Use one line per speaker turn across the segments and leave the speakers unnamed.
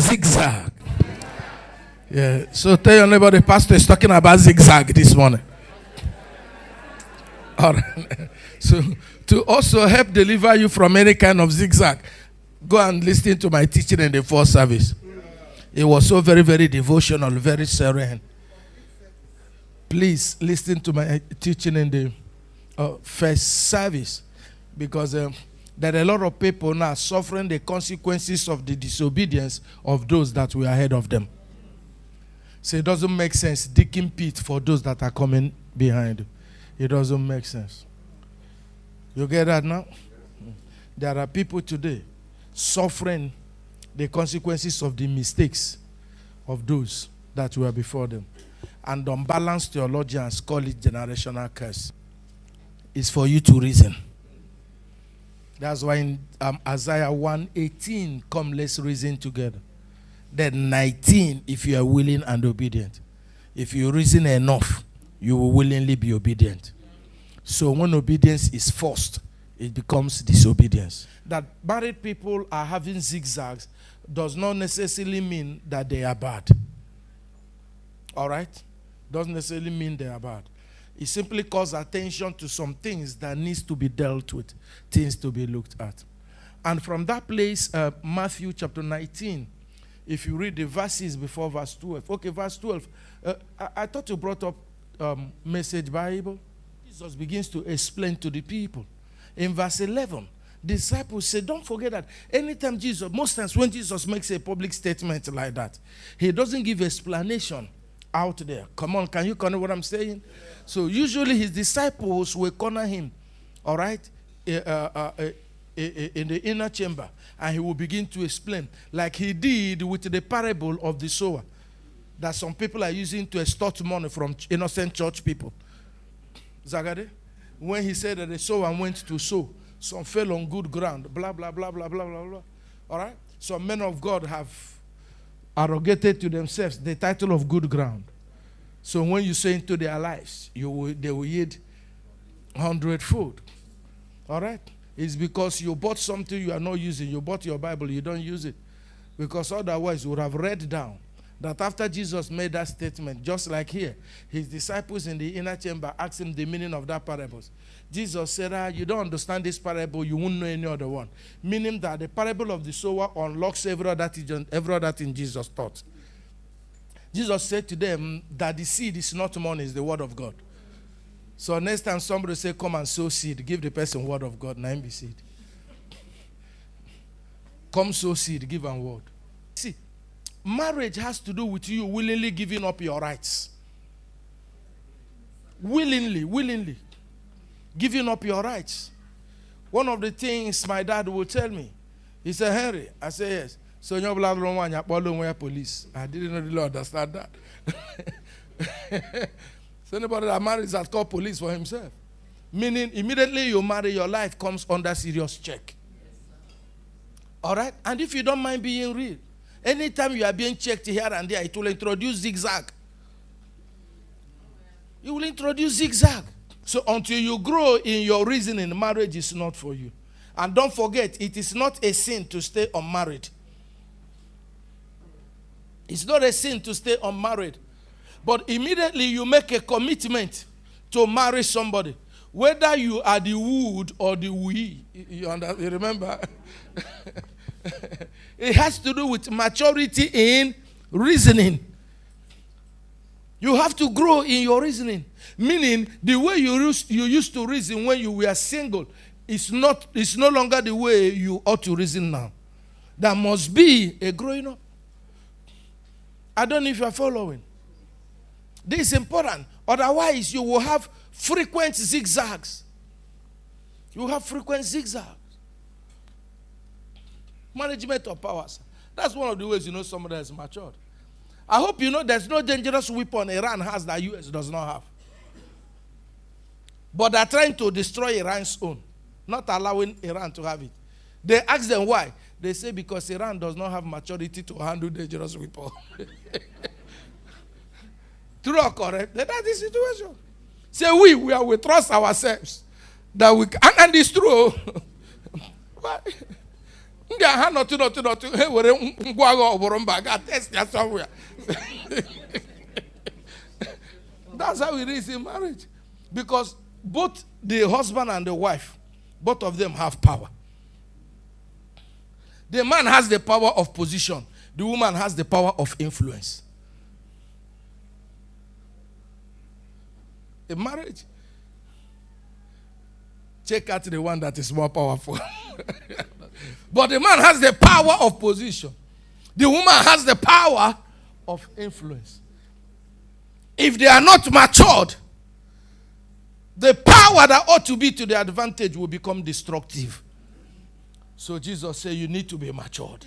zigzag. Yeah. So tell your neighbor the pastor is talking about zigzag this morning. All right. So to also help deliver you from any kind of zigzag, go and listen to my teaching in the first service. It was so very, very devotional, very serene. Please listen to my teaching in the first service, because there are a lot of people now suffering the consequences of the disobedience of those that were ahead of them. So it doesn't make sense digging pit for those that are coming behind you. It doesn't make sense. You get that now? There are people today suffering the consequences of the mistakes of those that were before them. And unbalanced theologians call it generational curse. It's for you to reason. That's why in Isaiah 1:18, come, let's reason together. Then 19, if you are willing and obedient. If you reason enough, you will willingly be obedient. So when obedience is forced, it becomes disobedience. That married people are having zigzags does not necessarily mean that they are bad. All right? Doesn't necessarily mean they are bad. It simply calls attention to some things that needs to be dealt with, things to be looked at. And from that place, Matthew chapter 19, if you read the verses before verse 12. Okay, verse 12. I thought you brought up Message Bible. Jesus begins to explain to the people. In verse 11, disciples say, don't forget that anytime most times when Jesus makes a public statement like that, he doesn't give explanation out there. Come on, can you corner what I'm saying? Yeah. So usually his disciples will corner him, all right, in the inner chamber, and he will begin to explain, like he did with the parable of the sower, that some people are using to extort money from innocent church people. Zagade, when he said that the sower went to sow, some fell on good ground, blah, blah, blah, blah, blah, blah, blah. All right? Some men of God have arrogated to themselves the title of good ground. So when you sow into their lives, they will yield 100-fold. All right? It's because you bought something you are not using. You bought your Bible, you don't use it. Because otherwise you would have read down that after Jesus made that statement, just like here, his disciples in the inner chamber asked him the meaning of that parable. Jesus said, you don't understand this parable, you won't know any other one. Meaning that the parable of the sower unlocks every other thing Jesus taught. Jesus said to them that the seed is not money, it's the word of God. So next time somebody say, come and sow seed, give the person word of God, now be seed. Come sow seed, give them word. See, marriage has to do with you willingly giving up your rights. Willingly. Giving up your rights. One of the things my dad would tell me, he said, Henry, I say yes. So your blood don't want you police. I didn't really understand that. So anybody that marries that call police for himself. Meaning immediately you marry, your life comes under serious check. All right? And if you don't mind being real, anytime you are being checked here and there, it will introduce zigzag. You will introduce zigzag. So until you grow in your reasoning, marriage is not for you. And don't forget, it is not a sin to stay unmarried. It's not a sin to stay unmarried. But immediately you make a commitment to marry somebody. Whether you are the wood or the we. You remember? It has to do with maturity in reasoning. You have to grow in your reasoning. Meaning, the way you used to reason when you were single is no longer the way you ought to reason now. There must be a growing up. I don't know if you are following. This is important. Otherwise, you will have frequent zigzags. You have frequent zigzags. Management of powers. That's one of the ways you know somebody has matured. I hope you know there's no dangerous weapon Iran has that US does not have. But they're trying to destroy Iran's own, not allowing Iran to have it. They ask them why. They say because Iran does not have maturity to handle dangerous weapons. True or correct? That's the situation. Say we trust ourselves that we can, and it's true. Ndị ha nọtụ ha were ngwa agha ọgbụrụ mba ga test ya somewhere. That's how it is in marriage. Because both the husband and the wife, both of them have power. The man has the power of position. The woman has the power of influence. In marriage, check out the one that is more powerful. But the man has the power of position. The woman has the power of influence. If they are not matured, the power that ought to be to their advantage will become destructive. So Jesus said, you need to be matured.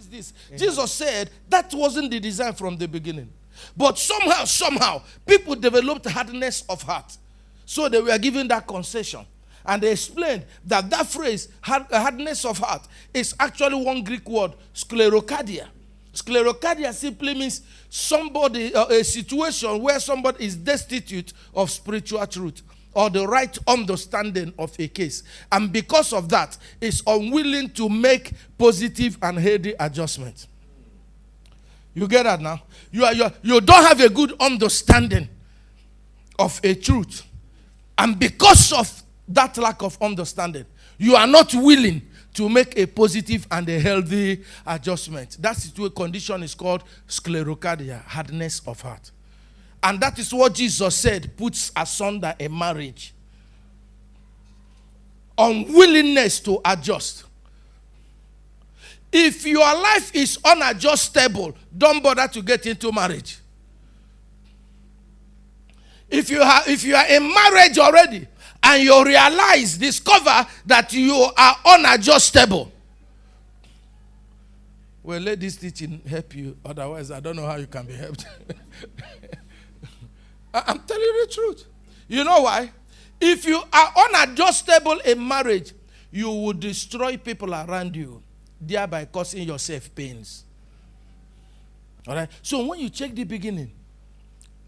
Jesus said that wasn't the design from the beginning. But somehow, people developed hardness of heart. So they were given that concession. And they explained that phrase, hardness of heart, is actually one Greek word, sclerocardia. Sclerocardia simply means a situation where somebody is destitute of spiritual truth or the right understanding of a case. And because of that, is unwilling to make positive and healthy adjustments. You get that now? You don't have a good understanding of a truth. And because of that lack of understanding, you are not willing to make a positive and a healthy adjustment. That condition is called sclerocardia, hardness of heart. And that is what Jesus said puts asunder a marriage. Unwillingness to adjust. If your life is unadjustable, don't bother to get into marriage. If you are in marriage already and you discover that you are unadjustable, well, let this teaching help you. Otherwise, I don't know how you can be helped. I'm telling you the truth. You know why? If you are unadjustable in marriage, you will destroy people around you, thereby causing yourself pains. All right? So when you check the beginning,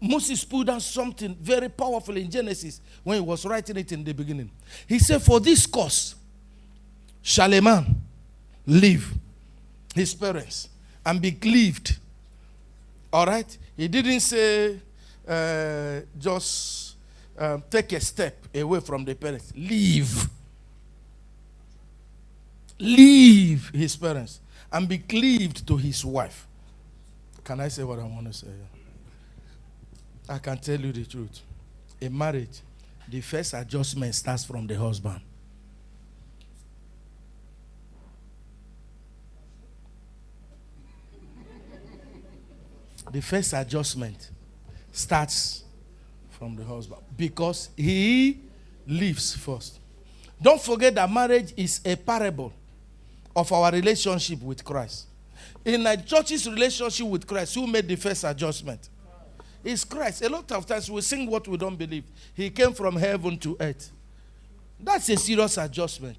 Moses put down something very powerful in Genesis when he was writing it in the beginning. He said, for this cause shall a man leave his parents and be cleaved. All right? He didn't say just take a step away from the parents. Leave his parents and be cleaved to his wife. Can I say what I want to say? I can tell you the truth. In marriage, the first adjustment starts from the husband. The first adjustment starts from the husband because he lives first. Don't forget that marriage is a parable of our relationship with Christ. In a church's relationship with Christ, who made the first adjustment? It's Christ. A lot of times we sing what we don't believe. He came from heaven to earth. That's a serious adjustment.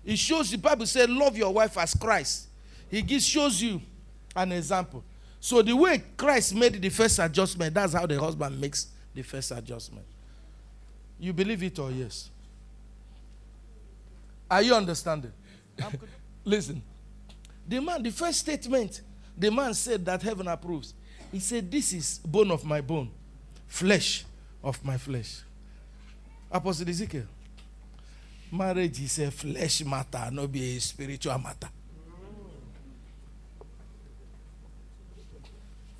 It shows, the Bible says, love your wife as Christ. Shows you an example. So the way Christ made the first adjustment, that's how the husband makes the first adjustment. You believe it or yes? Are you understanding? Listen. The first statement, the man said that heaven approves. He said, this is bone of my bone, flesh of my flesh. Apostle Ezekiel, marriage is a flesh matter, not be a spiritual matter.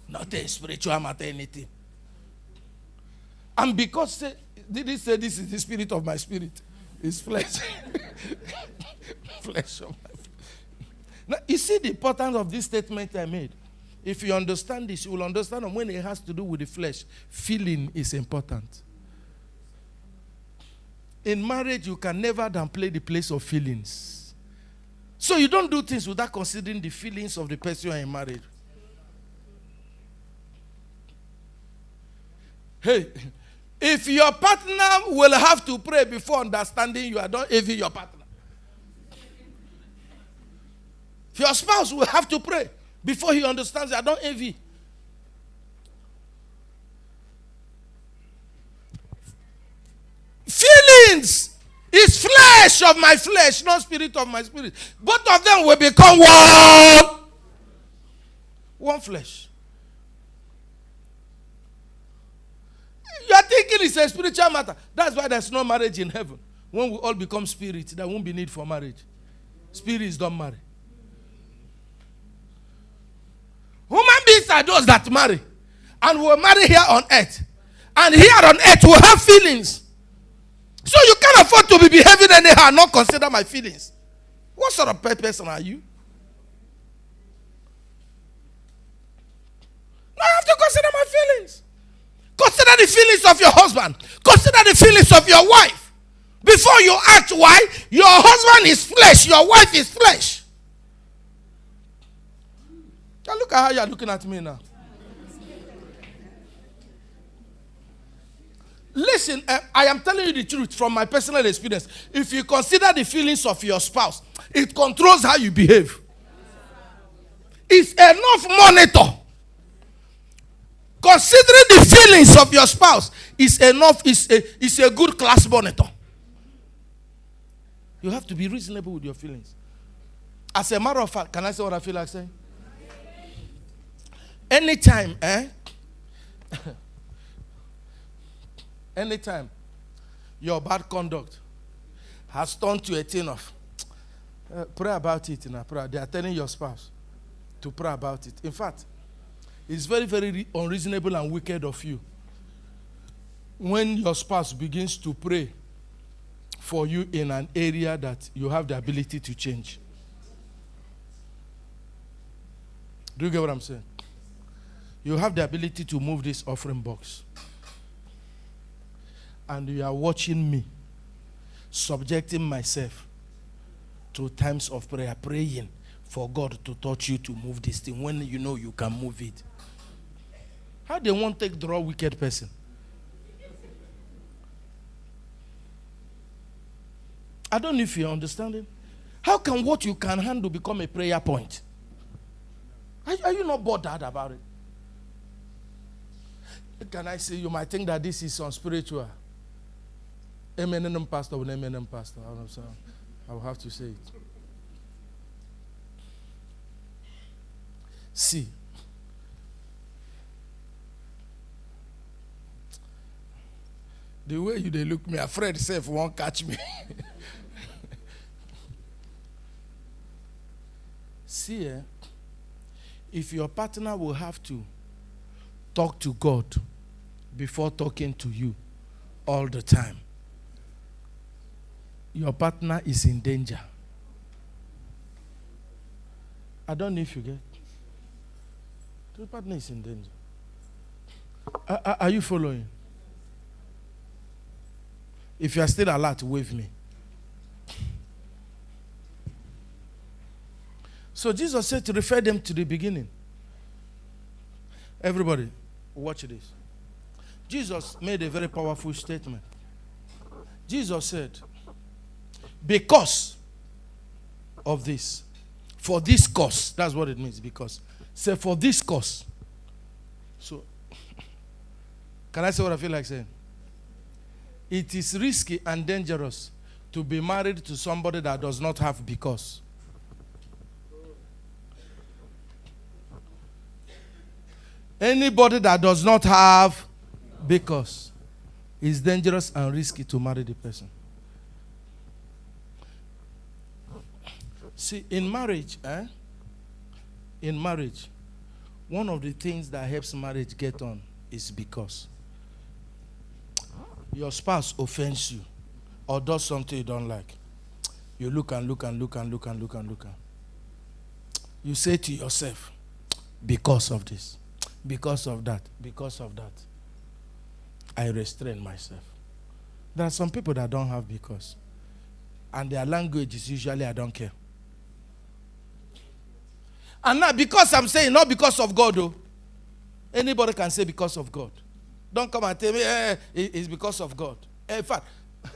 Not a spiritual matter, anything. And because, did he say this is the spirit of my spirit? It's flesh. Flesh of my flesh. Now, you see the importance of this statement I made. If you understand this, you will understand that when it has to do with the flesh, feeling is important. In marriage, you can never downplay the place of feelings. So you don't do things without considering the feelings of the person you are in marriage. Hey, if your partner will have to pray before understanding you, don't envy your partner. If your spouse will have to pray before he understands, I don't envy. Feelings It's flesh of my flesh, not spirit of my spirit. Both of them will become one. One flesh. You are thinking it's a spiritual matter. That's why there's no marriage in heaven. When we all become spirit, there won't be need for marriage. Spirits don't marry. Human beings are those that marry. And will marry here on earth. And here on earth we'll have feelings. So you can't afford to be behaving anyhow and not consider my feelings. What sort of person are you? Now I have to consider my feelings. Consider the feelings of your husband. Consider the feelings of your wife. Before you act why, your husband is flesh, your wife is flesh. Now look at how you are looking at me now. Listen, I am telling you the truth from my personal experience. If you consider the feelings of your spouse, it controls how you behave. It's enough monitor. Considering the feelings of your spouse is enough, is a good class monitor. You have to be reasonable with your feelings. As a matter of fact, can I say what I feel like saying? Anytime, anytime your bad conduct has turned to a thing of pray about it in a prayer. They are telling your spouse to pray about it. In fact, it's very, very unreasonable and wicked of you when your spouse begins to pray for you in an area that you have the ability to change. Do you get what I'm saying? You have the ability to move this offering box. And you are watching me subjecting myself to times of prayer, praying for God to touch you to move this thing when you know you can move it. How they won't take draw wicked person? I don't know if you're understanding. How can what you can handle become a prayer point? Are you not bothered about it? Can I say, you might think that this is unspiritual. Pastor, pastor. I will have to say it. See. The way they look me, afraid self won't catch me. See, if your partner will have to talk to God before talking to you all the time, your partner is in danger. I don't know if you get. Your partner is in danger. Are you following? If you are still alert, wave me. So Jesus said to refer them to the beginning. Everybody, watch this. Jesus made a very powerful statement. Jesus said, because of this, for this cause, that's what it means, because. Say, for this cause. So, can I say what I feel like saying? It is risky and dangerous to be married to somebody that does not have because. Anybody that does not have because is dangerous and risky to marry the person. See, in marriage, one of the things that helps marriage get on is because. Your spouse offends you or does something you don't like. You look and look and look and look and look and look. You say to yourself, because of this, because of that, I restrain myself. There are some people that don't have because. And their language is usually, I don't care. And now, because I'm saying, not because of God, though. Anybody can say because of God. Don't come and tell me, it's because of God. In fact,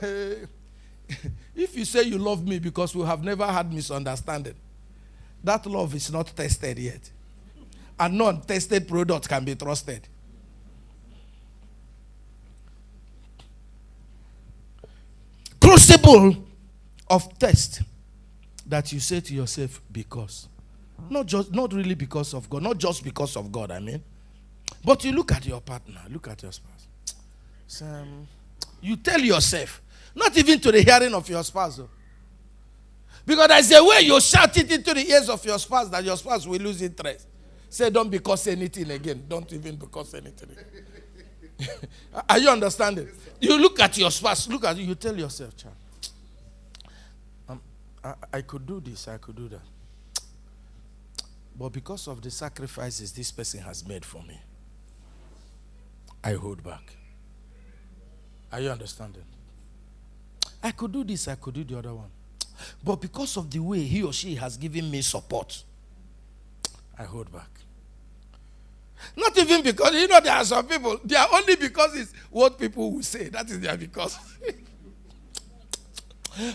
if you say you love me because we have never had misunderstanding, that love is not tested yet. And non-tested product can be trusted. crucible of test that you say to yourself, because. Not really because of God. Not just because of God, I mean. But you look at your partner, look at your spouse. You tell yourself, not even to the hearing of your spouse, though. Because there's a way you shout it into the ears of your spouse that your spouse will lose interest. Say, don't because anything again. Don't even because anything again. Are you understanding? You look at your spouse, look at you, you tell yourself, child, I could do this, I could do that. But because of the sacrifices this person has made for me, I hold back. Are you understanding? I could do this, I could do the other one. But because of the way he or she has given me support, I hold back. Not even because, there are some people, they are only because it's what people will say. That is their because.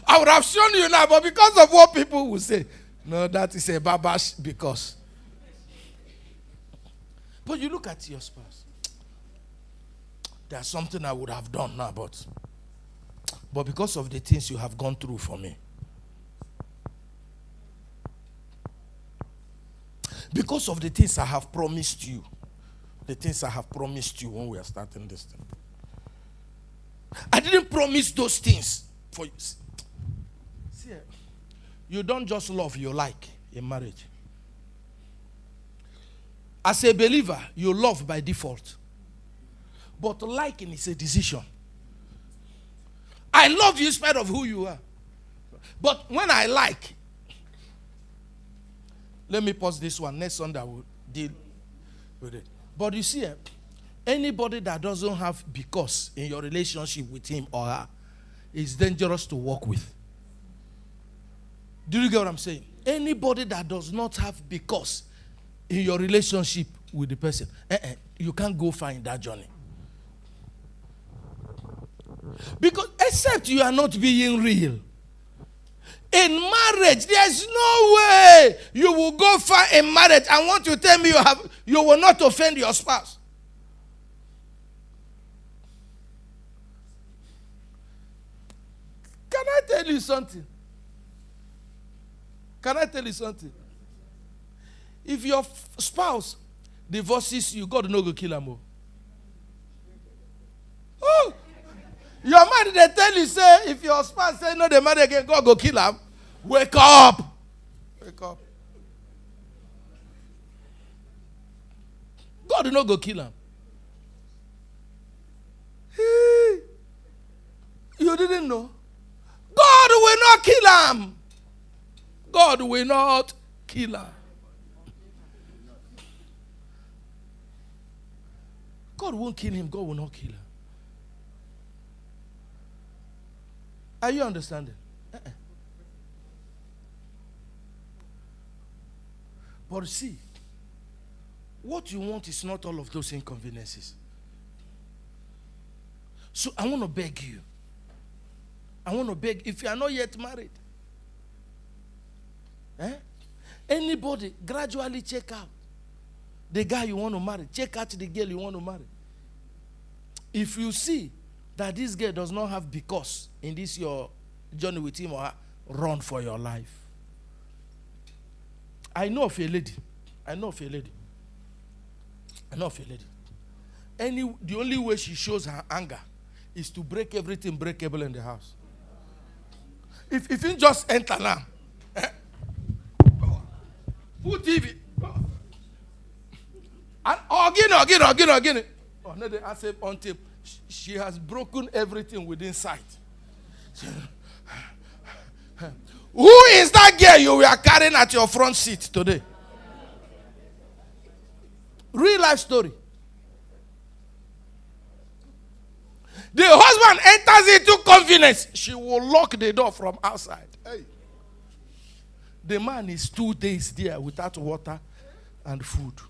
I would have shown you now, but because of what people will say. No, that is a babash because. But you look at your spouse. There's something I would have done now, but because of the things you have gone through for me. Because of the things I have promised you. The things I have promised you when we are starting this thing. I didn't promise those things for you. See, you don't just love, you like in marriage. As a believer, you love by default. But liking is a decision. I love you in spite of who you are. But when I like, let me pause this one. Next Sunday I will deal with it. But you see, anybody that doesn't have because in your relationship with him or her is dangerous to work with. Do you get what I'm saying? Anybody that does not have because in your relationship with the person, you can't go far in that journey. Because except you are not being real. In marriage, there's no way you will go far in marriage and want to tell me you will not offend your spouse. Can I tell you something? Can I tell you something? If your spouse divorces you, God no go kill him. Oh! Your man, they tell you, say, if your spouse say no, they marry again, God go kill him. Wake up. Wake up. God will not go kill him. You didn't know? God will not kill him. God will not kill him. God won't kill him. God will not kill him. Are you understanding? But see, what you want is not all of those inconveniences. So I want to beg you. I want to beg, if you are not yet married, anybody, gradually check out the guy you want to marry. Check out the girl you want to marry. If you see that this girl does not have because in this your journey with him or her, run for your life. I know of a lady. The only way she shows her anger is to break everything breakable in the house. If you just enter now, put TV. Again. Oh, no, I said on tape. She has broken everything within sight. Who is that girl you were carrying at your front seat today? Real life story. The husband enters into confidence. She will lock the door from outside. Hey. The man is 2 days there without water and food.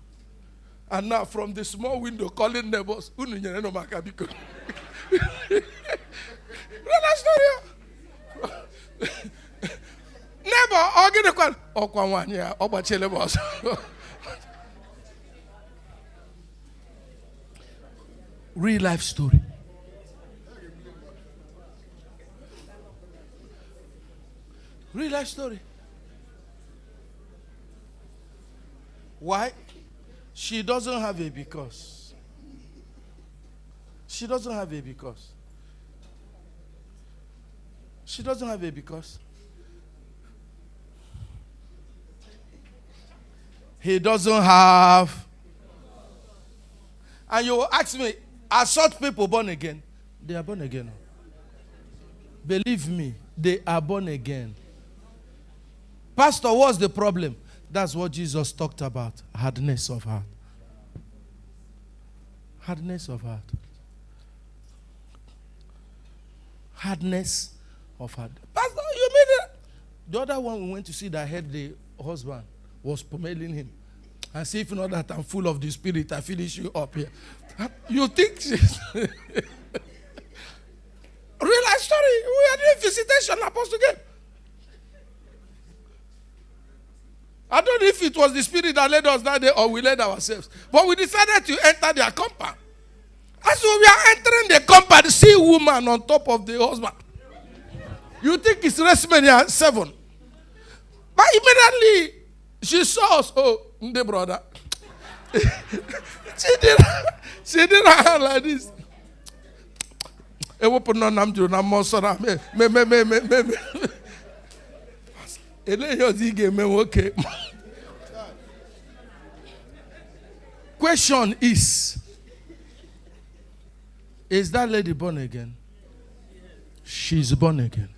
And now from the small window calling neighbors. Real life story. Neighbor, I'll get a call. Real life story. Real life story. Why? She doesn't have a because. She doesn't have a because. She doesn't have a because. He doesn't have. And you ask me, are such people born again? They are born again. Believe me, they are born again. Pastor, what's the problem? That's what Jesus talked about. Hardness of heart. Hardness of heart. Hardness of heart. Pastor, you mean it? The other one we went to see that had the husband was pommeling him. And say, if not that I'm full of the Spirit, I finish you up here. You think she's... Real life story. We are doing visitation, Apostle Gabe. I don't know if it was the Spirit that led us that day or we led ourselves. But we decided to enter their compound. As we are entering the compound, see a woman on top of the husband. You think it's WrestleMania 7. But immediately, she saw us. Oh, the brother. She did her hand like this. Question is that lady born again? She's born again.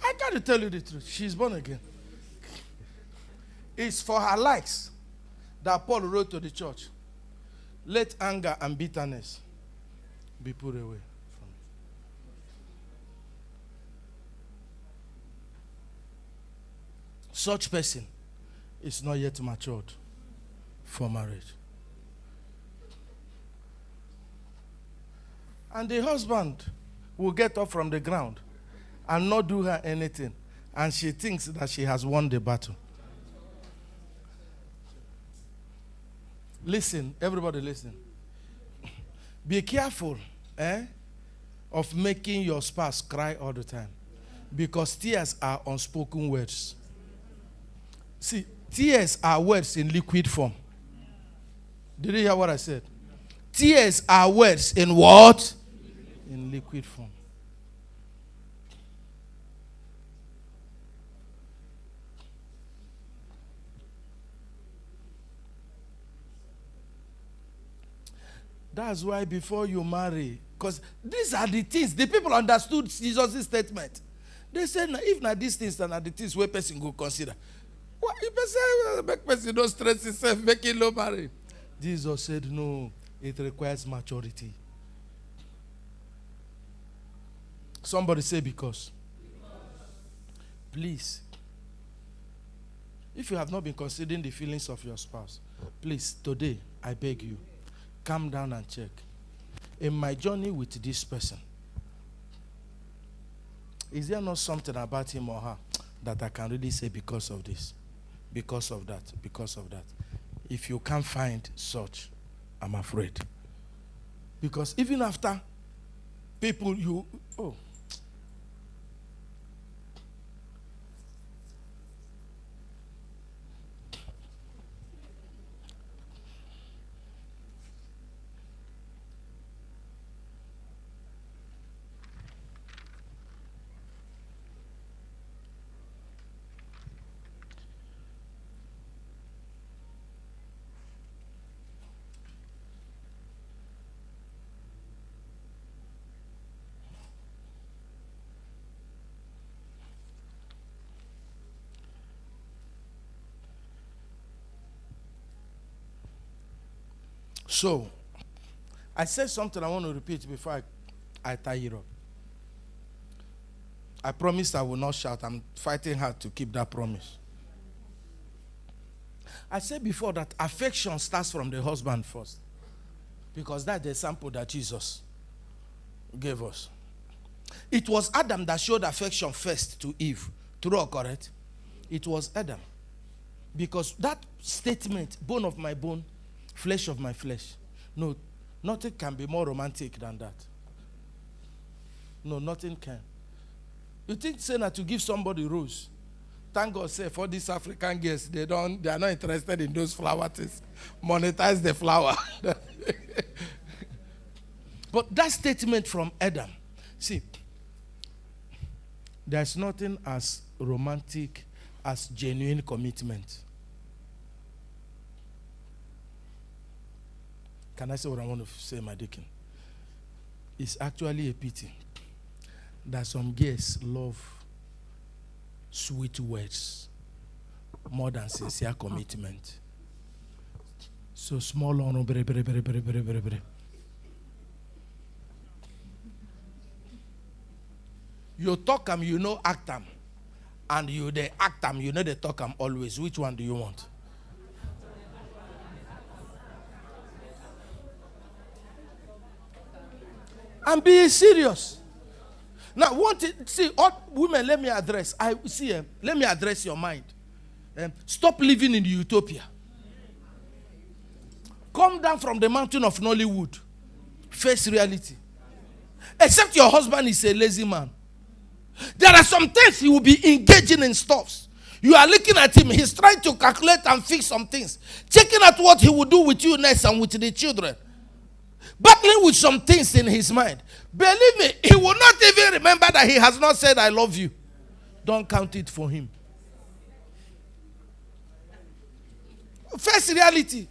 I got to tell you the truth. She's born again. It's for her likes that Paul wrote to the church. Let anger and bitterness be put away from you. Such person is not yet matured for marriage. And the husband will get up from the ground and not do her anything. And she thinks that she has won the battle. Listen, everybody listen. Be careful of making your spouse cry all the time. Because tears are unspoken words. See, tears are words in liquid form. Did you hear what I said? Tears are words in what? In liquid form. That's why before you marry, because these are the things, the people understood Jesus' statement. They said, if not these things, then are the things where person go consider. What if person make person don't stress himself, making low marry? Jesus said, no, it requires maturity. Somebody say because. Please. If you have not been considering the feelings of your spouse, please, today, I beg you, calm down and check. In my journey with this person, is there not something about him or her that I can really say because of this, because of that, because of that? If you can't find such, I'm afraid. Because even after people So, I said something I want to repeat before I tie it up. I promised I will not shout. I'm fighting hard to keep that promise. I said before that affection starts from the husband first. Because that's the example that Jesus gave us. It was Adam that showed affection first to Eve. True or correct? It was Adam. Because that statement, bone of my bone, flesh of my flesh. No, nothing can be more romantic than that. No, nothing can. You think say na to give somebody rose? Thank God say for these African girls, they are not interested in those flower things. Monetize the flower. But that statement from Adam, see, there's nothing as romantic as genuine commitment. Can I say what I want to say, my deacon? It's actually a pity that some girls love sweet words more than sincere commitment. So small on you talk them, you know act them. And you they act them, you know they talk them always. Which one do you want? And be serious. Now, all women, let me address. Let me address your mind. Stop living in the utopia. Come down from the mountain of Nollywood. Face reality. Except your husband is a lazy man. There are some things he will be engaging in stuffs. You are looking at him. He's trying to calculate and fix some things. Checking out what he will do with you next and with the children. Battling with some things in his mind. Believe me, he will not even remember that he has not said, I love you. Don't count it for him. First reality.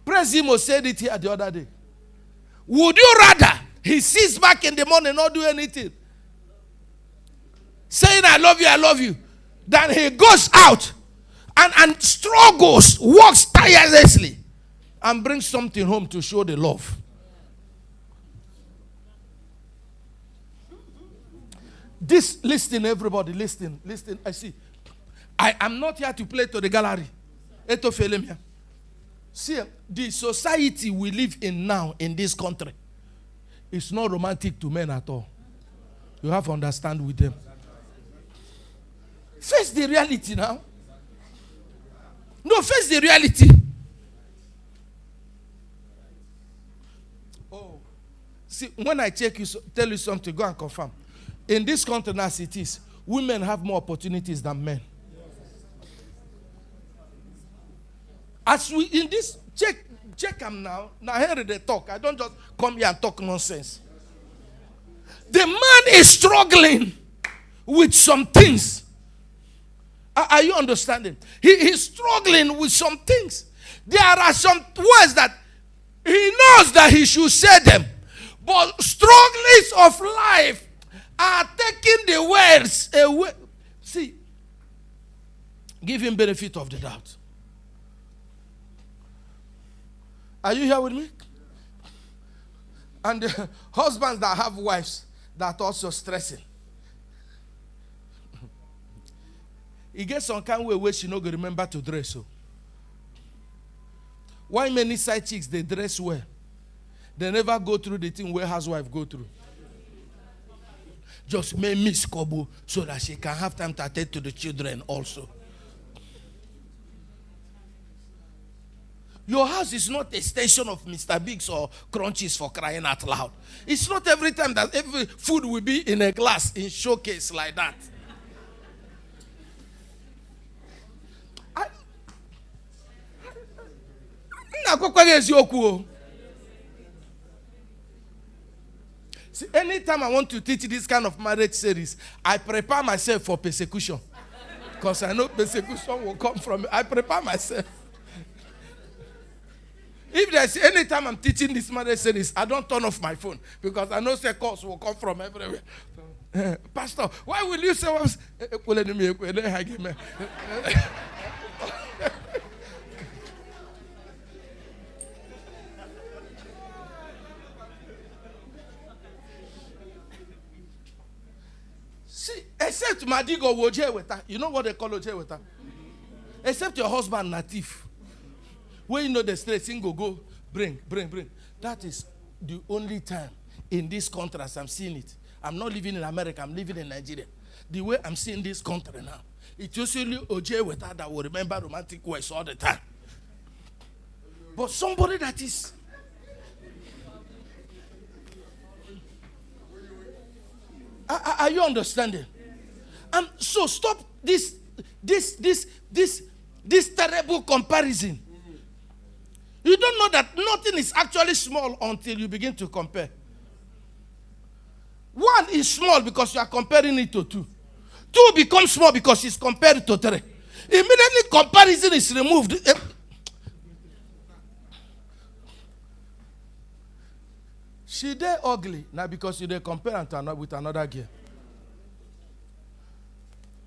Prezimo said it here the other day. Would you rather he sits back in the morning, not do anything, saying I love you, than he goes out and struggles, works tirelessly, and brings something home to show the love? Listen, everybody, listen. I see. I am not here to play to the gallery. See, the society we live in now in this country is not romantic to men at all. You have to understand with them. Face the reality now. No, face the reality. Oh, see, when I tell you something, go and confirm. In this country as it is, women have more opportunities than men. As we in this, check them now. Now here they talk. I don't just come here and talk nonsense. The man is struggling with some things. Are you understanding? He's struggling with some things. There are some words that he knows that he should say them. But strugglings of life are taking the words away. See, give him benefit of the doubt. Are you here with me? And the husbands that have wives that are also stressing. He gets some kind of way where she not going to remember to dress. So. Why many side chicks, they dress well? They never go through the thing where housewife go through. Just may miss Kobo so that she can have time to attend to the children also. Your house is not a station of Mr. Biggs or Crunchies, for crying out loud. It's not every time that every food will be in a glass, in showcase like that. See, anytime I want to teach this kind of marriage series, I prepare myself for persecution. Because I know persecution will come from it. I prepare myself. If there's any time I'm teaching this marriage series, I don't turn off my phone because I know the calls will come from everywhere. Pastor, why will you say what? See, except Madigo Woje with her. You know what they call Woje with her? Except your husband native. When you know the straight single go, bring. That is the only time in this country as I'm seeing it. I'm not living in America, I'm living in Nigeria. The way I'm seeing this country now, it's usually OJ with her that will remember romantic words all the time. But somebody that is Are you understanding? And so stop this terrible comparison. You don't know that nothing is actually small until you begin to compare. One is small because you are comparing it to two. Two becomes small because it's compared to three. Immediately comparison is removed. She dey ugly now because you dey compare with another girl.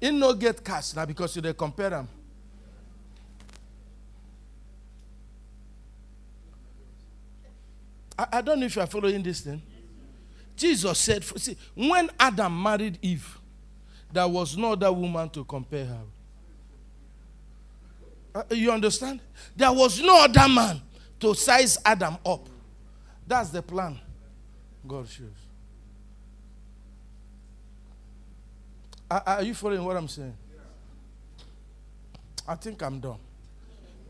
In no get cash now because you dey compare them. I don't know if you are following this thing. Jesus said, see, when Adam married Eve, there was no other woman to compare her. You understand? There was no other man to size Adam up. That's the plan God shows. Are you following what I'm saying? I think I'm done.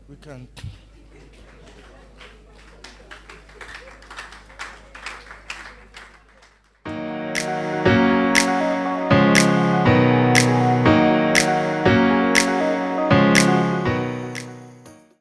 We can.